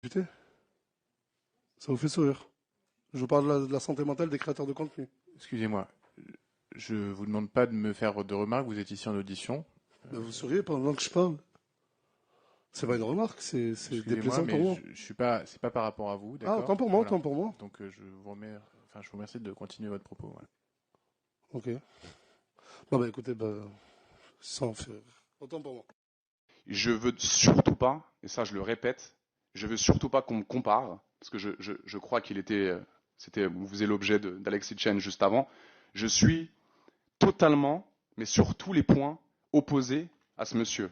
Écoutez, ça vous fait sourire. Je vous parle de la santé mentale des créateurs de contenu. Excusez-moi, je vous demande pas de me faire de remarques, vous êtes ici en audition. Ben, vous souriez pendant que je parle. C'est pas une remarque, c'est Excusez-moi, déplaisant pour mais moi. je suis pas, c'est pas par rapport à vous, Ah, d'accord? autant pour moi, Voilà. autant pour moi. Donc je vous remercie de continuer votre propos. Voilà. Ok. Bon, bah écoutez, ça en fait. Autant pour moi. Je veux surtout pas, et ça je le répète, je veux surtout pas qu'on me compare, parce que je crois qu'il était, vous faisiez l'objet d'Alexis Chen juste avant. Je suis totalement, mais sur tous les points, opposé à ce monsieur.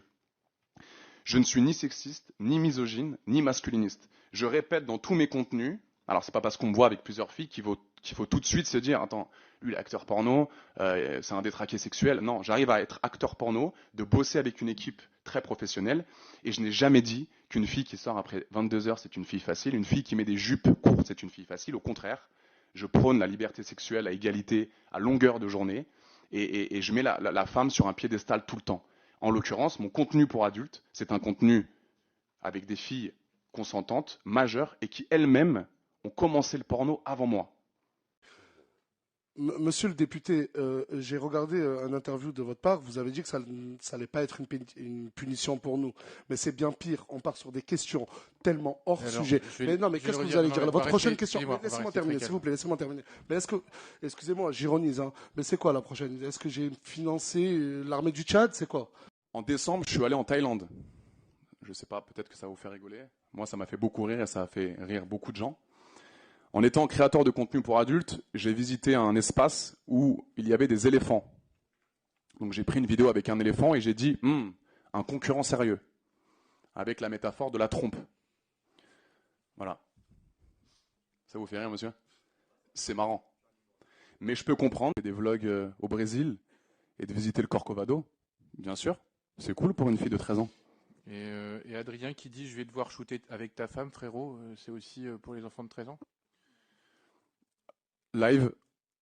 Je ne suis ni sexiste, ni misogyne, ni masculiniste. Je répète dans tous mes contenus, alors c'est pas parce qu'on me voit avec plusieurs filles qu'il faut tout de suite se dire, attends, lui il est acteur porno, c'est un détraqué sexuel. Non, j'arrive à être acteur porno, de bosser avec une équipe très professionnelle, et je n'ai jamais dit qu'une fille qui sort après 22 heures c'est une fille facile, une fille qui met des jupes courtes c'est une fille facile. Au contraire, je prône la liberté sexuelle à égalité, à longueur de journée, et je mets la femme sur un piédestal tout le temps. En l'occurrence, mon contenu pour adultes, c'est un contenu avec des filles consentantes, majeures, et qui elles-mêmes ont commencé le porno avant moi. Monsieur le député, j'ai regardé un interview de votre part. Vous avez dit que ça n'allait pas être une punition pour nous. Mais c'est bien pire. On part sur des questions tellement hors Alors, sujet. Mais non, mais qu'est-ce que vous allez dire? Votre prochaine question. Laissez-moi terminer, s'il vous plaît. Laissez-moi terminer. Mais est-ce que, excusez-moi, j'ironise, hein, mais c'est quoi la prochaine? Est-ce que j'ai financé l'armée du Tchad? C'est quoi? En décembre, je suis allé en Thaïlande. Je ne sais pas, peut-être que ça va vous faire rigoler. Moi, ça m'a fait beaucoup rire et ça a fait rire beaucoup de gens. En étant créateur de contenu pour adultes, j'ai visité un espace où il y avait des éléphants. Donc j'ai pris une vidéo avec un éléphant et j'ai dit un concurrent sérieux, avec la métaphore de la trompe. Voilà. Ça vous fait rire, monsieur? C'est marrant. Mais je peux comprendre des vlogs au Brésil et de visiter le Corcovado, bien sûr. C'est cool pour une fille de 13 ans. Et Adrien qui dit je vais devoir shooter avec ta femme, frérot, c'est aussi pour les enfants de 13 ans? Live,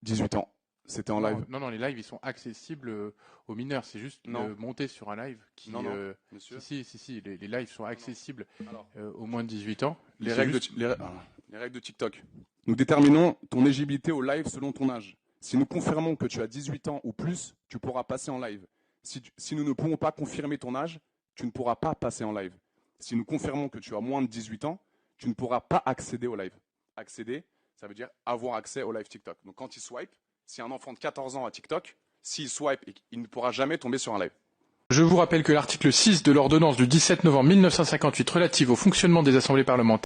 18 ans. C'était en live. Non, les lives, ils sont accessibles aux mineurs. C'est juste monter sur un live qui... Non, monsieur. Si, les lives sont accessibles aux moins de 18 ans. Les règles de TikTok. Nous déterminons ton éligibilité au live selon ton âge. Si nous confirmons que tu as 18 ans ou plus, tu pourras passer en live. Si nous ne pouvons pas confirmer ton âge, tu ne pourras pas passer en live. Si nous confirmons que tu as moins de 18 ans, tu ne pourras pas accéder au live. Accéder, ça veut dire avoir accès au live TikTok. Donc quand il swipe, si un enfant de 14 ans a TikTok, s'il swipe, il ne pourra jamais tomber sur un live. Je vous rappelle que l'article 6 de l'ordonnance du 17 novembre 1958 relative au fonctionnement des assemblées parlementaires